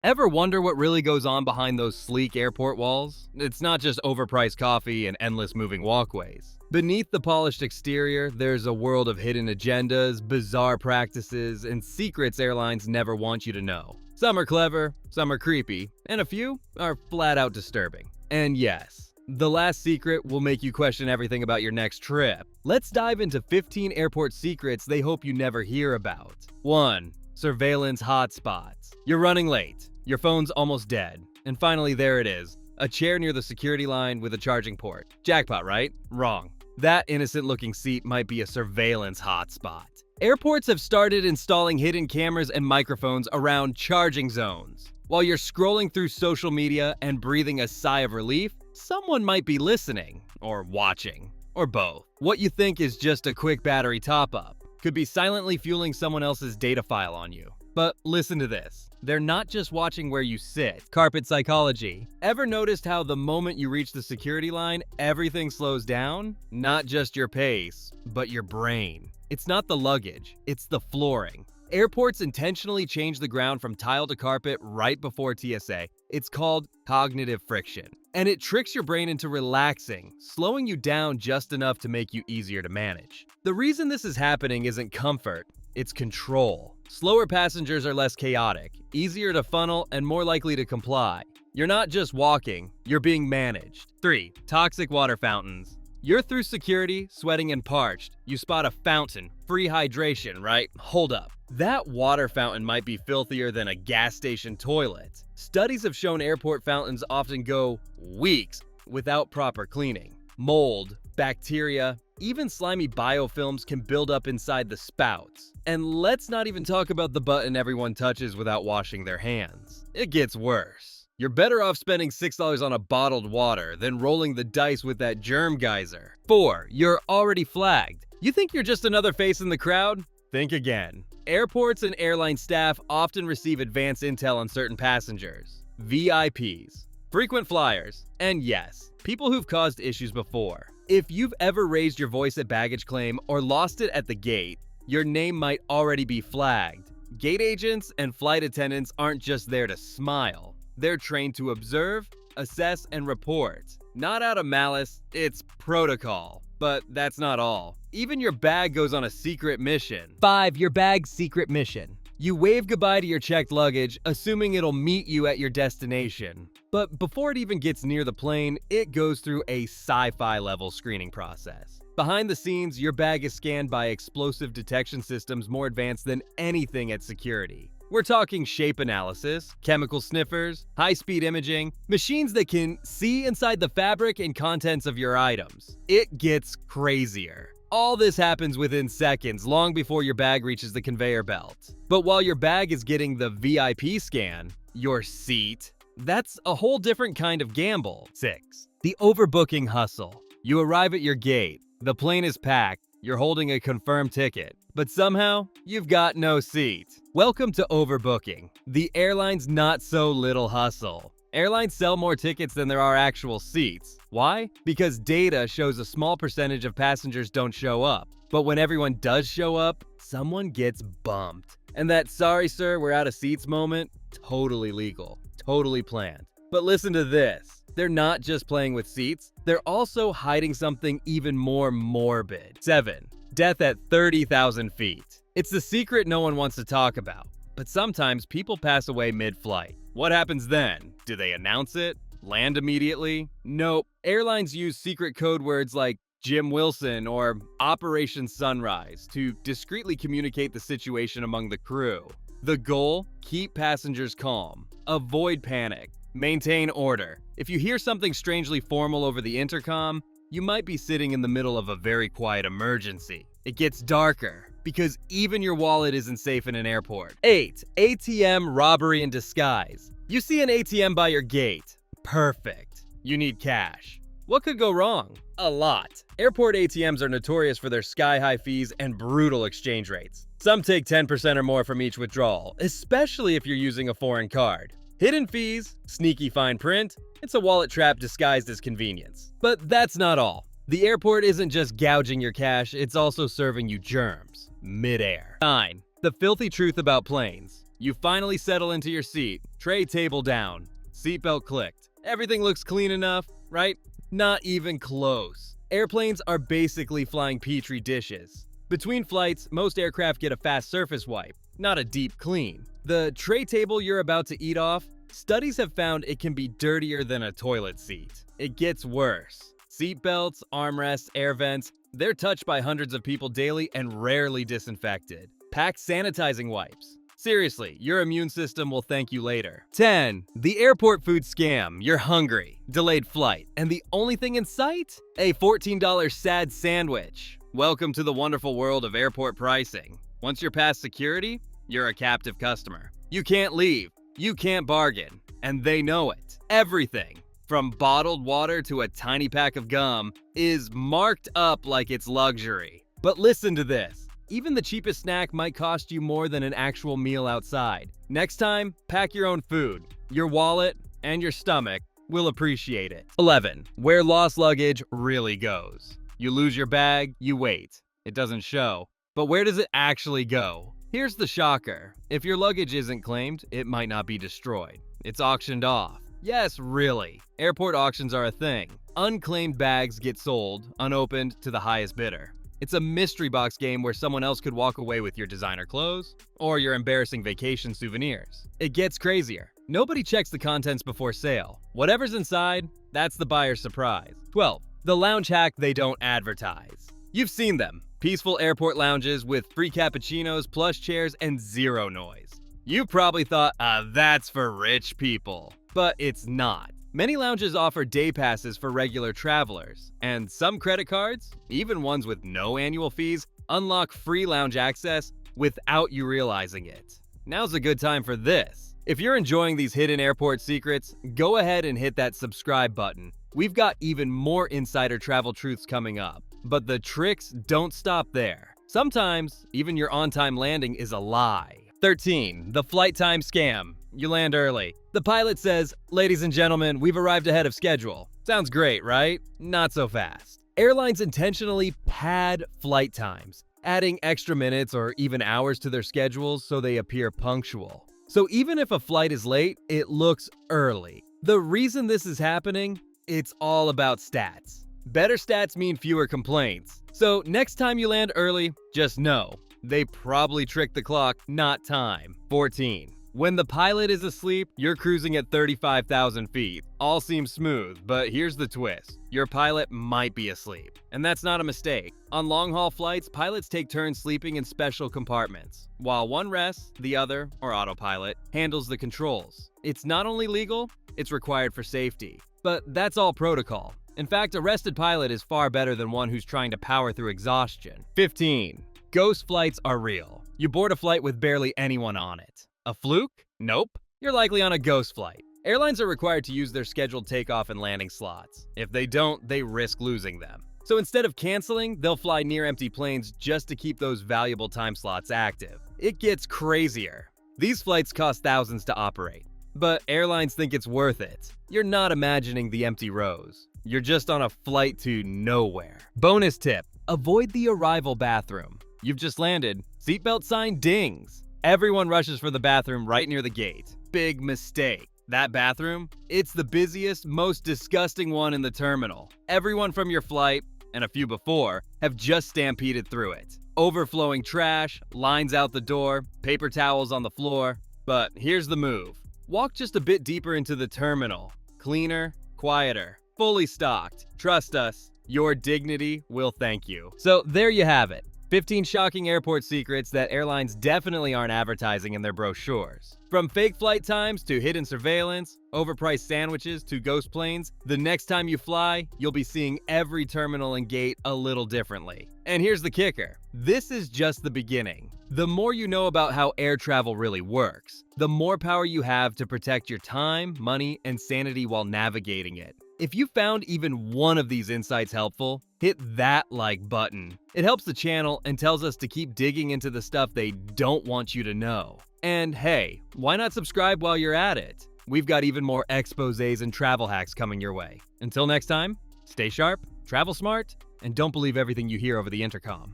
Ever wonder what really goes on behind those sleek airport walls? It's not just overpriced coffee and endless moving walkways. Beneath the polished exterior, there's a world of hidden agendas, bizarre practices, and secrets airlines never want you to know. Some are clever, some are creepy, and a few are flat out disturbing. And yes, the last secret will make you question everything about your next trip. Let's dive into 15 airport secrets they hope you never hear about. 1. Surveillance hotspots. You're running late, your phone's almost dead, and finally there it is, a chair near the security line with a charging port. Jackpot, right? Wrong. That innocent-looking seat might be a surveillance hotspot. Airports have started installing hidden cameras and microphones around charging zones. While you're scrolling through social media and breathing a sigh of relief, someone might be listening, or watching, or both. What you think is just a quick battery top-up could be silently fueling someone else's data file on you. But listen to this. They're not just watching where you sit. Carpet psychology. Ever noticed how the moment you reach the security line, everything slows down? Not just your pace, but your brain. It's not the luggage, it's the flooring. Airports intentionally change the ground from tile to carpet right before TSA. It's called cognitive friction. And it tricks your brain into relaxing, slowing you down just enough to make you easier to manage. The reason this is happening isn't comfort, it's control. Slower passengers are less chaotic, easier to funnel, and more likely to comply. You're not just walking, you're being managed. 3. Toxic water fountains. You're through security, sweating and parched. You spot a fountain, free hydration, right? Hold up. That water fountain might be filthier than a gas station toilet. Studies have shown airport fountains often go weeks without proper cleaning. Mold, bacteria, even slimy biofilms can build up inside the spouts. And let's not even talk about the button everyone touches without washing their hands. It gets worse. You're better off spending $6 on a bottled water than rolling the dice with that germ geyser. 4. You're already flagged. You think you're just another face in the crowd? Think again. Airports and airline staff often receive advance intel on certain passengers. VIPs, frequent flyers, and yes, people who've caused issues before. If you've ever raised your voice at baggage claim or lost it at the gate, your name might already be flagged. Gate agents and flight attendants aren't just there to smile. They're trained to observe, assess, and report. Not out of malice, it's protocol. But that's not all. Even your bag goes on a secret mission. 5. Your bag's secret mission. You wave goodbye to your checked luggage, assuming it'll meet you at your destination. But before it even gets near the plane, it goes through a sci-fi level screening process. Behind the scenes, your bag is scanned by explosive detection systems more advanced than anything at security. We're talking shape analysis, chemical sniffers, high-speed imaging, machines that can see inside the fabric and contents of your items. It gets crazier. All this happens within seconds, long before your bag reaches the conveyor belt. But while your bag is getting the VIP scan, your seat, that's a whole different kind of gamble. 6. The overbooking hustle. You arrive at your gate. The plane is packed. You're holding a confirmed ticket. But somehow, you've got no seat. Welcome to overbooking, the airline's not-so-little hustle. Airlines sell more tickets than there are actual seats. Why? Because data shows a small percentage of passengers don't show up. But when everyone does show up, someone gets bumped. And that "sorry sir, we're out of seats" moment, totally legal, totally planned. But listen to this. They're not just playing with seats, they're also hiding something even more morbid. 7. Death at 30,000 feet. It's the secret no one wants to talk about. But sometimes people pass away mid-flight. What happens then? Do they announce it? Land immediately? Nope. Airlines use secret code words like Jim Wilson or Operation Sunrise to discreetly communicate the situation among the crew. The goal? Keep passengers calm. Avoid panic. Maintain order. If you hear something strangely formal over the intercom, you might be sitting in the middle of a very quiet emergency. It gets darker, because even your wallet isn't safe in an airport. 8. ATM robbery in disguise. You see an ATM by your gate. Perfect. You need cash. What could go wrong? A lot. Airport ATMs are notorious for their sky-high fees and brutal exchange rates. Some take 10% or more from each withdrawal, especially if you're using a foreign card. Hidden fees, sneaky fine print, it's a wallet trap disguised as convenience. But that's not all. The airport isn't just gouging your cash, it's also serving you germs. Mid-air. 9. The filthy truth about planes. You finally settle into your seat, tray table down, seatbelt clicked. Everything looks clean enough, right? Not even close. Airplanes are basically flying petri dishes. Between flights, most aircraft get a fast surface wipe, not a deep clean. The tray table you're about to eat off, studies have found it can be dirtier than a toilet seat. It gets worse. Seat belts, armrests, air vents, they're touched by hundreds of people daily and rarely disinfected. Pack sanitizing wipes. Seriously, your immune system will thank you later. 10. The airport food scam. You're hungry. Delayed flight. And the only thing in sight? A $14 sad sandwich. Welcome to the wonderful world of airport pricing. Once you're past security, you're a captive customer. You can't leave. You can't bargain. And they know it. Everything, from bottled water to a tiny pack of gum, is marked up like it's luxury. But listen to this. Even the cheapest snack might cost you more than an actual meal outside. Next time, pack your own food. Your wallet and your stomach will appreciate it. 11. Where lost luggage really goes. You lose your bag, you wait. It doesn't show. But where does it actually go? Here's the shocker. If your luggage isn't claimed, it might not be destroyed. It's auctioned off. Yes, really. Airport auctions are a thing. Unclaimed bags get sold, unopened, to the highest bidder. It's a mystery box game where someone else could walk away with your designer clothes or your embarrassing vacation souvenirs. It gets crazier. Nobody checks the contents before sale. Whatever's inside, that's the buyer's surprise. 12. The lounge hack they don't advertise. You've seen them. Peaceful airport lounges with free cappuccinos, plush chairs, and zero noise. You probably thought, that's for rich people. But it's not. Many lounges offer day passes for regular travelers, and some credit cards, even ones with no annual fees, unlock free lounge access without you realizing it. Now's a good time for this. If you're enjoying these hidden airport secrets, go ahead and hit that subscribe button. We've got even more insider travel truths coming up, but the tricks don't stop there. Sometimes, even your on-time landing is a lie. 13. The flight time scam. You land early. The pilot says, "Ladies and gentlemen, we've arrived ahead of schedule." Sounds great, right? Not so fast. Airlines intentionally pad flight times, adding extra minutes or even hours to their schedules so they appear punctual. So even if a flight is late, it looks early. The reason this is happening? It's all about stats. Better stats mean fewer complaints. So next time you land early, just know, they probably tricked the clock, not time. 14. When the pilot is asleep, you're cruising at 35,000 feet. All seems smooth, but here's the twist. Your pilot might be asleep. And that's not a mistake. On long-haul flights, pilots take turns sleeping in special compartments. While one rests, the other, or autopilot, handles the controls. It's not only legal, it's required for safety. But that's all protocol. In fact, a rested pilot is far better than one who's trying to power through exhaustion. 15. Ghost flights are real. You board a flight with barely anyone on it. A fluke? Nope. You're likely on a ghost flight. Airlines are required to use their scheduled takeoff and landing slots. If they don't, they risk losing them. So instead of canceling, they'll fly near empty planes just to keep those valuable time slots active. It gets crazier. These flights cost thousands to operate, but airlines think it's worth it. You're not imagining the empty rows. You're just on a flight to nowhere. Bonus tip: avoid the arrival bathroom. You've just landed. Seatbelt sign dings. Everyone rushes for the bathroom right near the gate. Big mistake. That bathroom? It's the busiest, most disgusting one in the terminal. Everyone from your flight, and a few before, have just stampeded through it. Overflowing trash, lines out the door, paper towels on the floor. But here's the move. Walk just a bit deeper into the terminal. Cleaner, quieter, fully stocked. Trust us, your dignity will thank you. So there you have it. 15 shocking airport secrets that airlines definitely aren't advertising in their brochures. From fake flight times to hidden surveillance, overpriced sandwiches to ghost planes, the next time you fly, you'll be seeing every terminal and gate a little differently. And here's the kicker. This is just the beginning. The more you know about how air travel really works, the more power you have to protect your time, money, and sanity while navigating it. If you found even one of these insights helpful, hit that like button. It helps the channel and tells us to keep digging into the stuff they don't want you to know. And hey, why not subscribe while you're at it? We've got even more exposés and travel hacks coming your way. Until next time, stay sharp, travel smart, and don't believe everything you hear over the intercom.